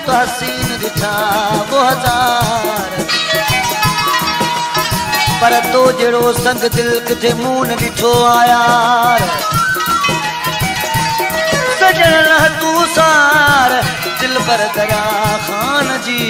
हसीन दिठा वो हजार, पर तो जड़ो संग दिल किथे मुंह न दिठो आयार। सजन रह तू सार दिल पर दरा खान जी।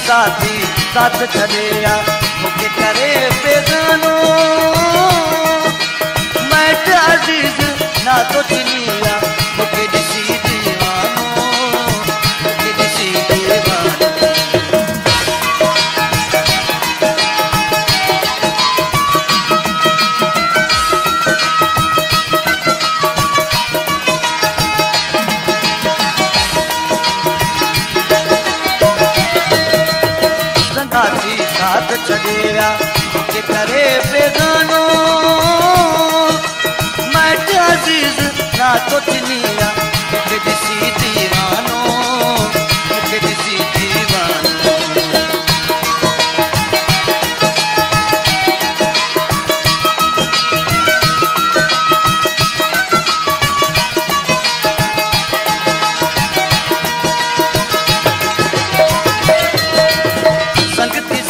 साथी साथ छड़िया मुझे करे बेगानो, मैट अजीज ना तो चिनिया मुझे दिसी दीवानो, मुझे दिसी दीवानो। साथ चढ़ेया के करे बेगानो, मैट अजीज ना तो चिनिया मुझे दिसी दीवानो, मुझे दिसी दीवानो।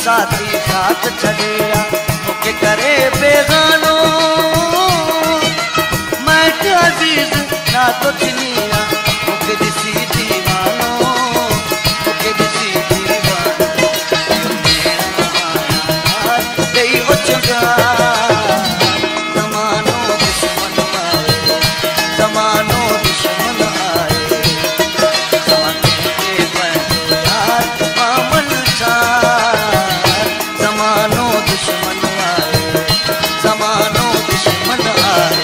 साथी साथ चढ़ेया मुझे करे बेगानो, मैट अजीज ना तो चिनिया मुझे दिसी दीवानो, मुझे दिसी दीवानो। दई वचगा जमानो दुश्मन आए, जमानो दुश्मन आए, जमाने के बंदो यार मामन जमानो दुश्मन आए, जमानो दुश्मन आए।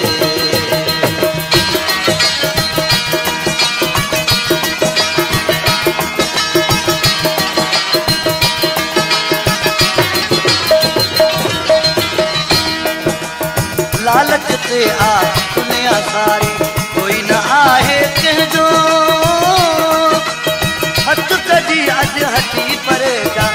लालच ते आ दुनिया सारी कोई न आहे कहजो, हथ कदी अज हटी पर जा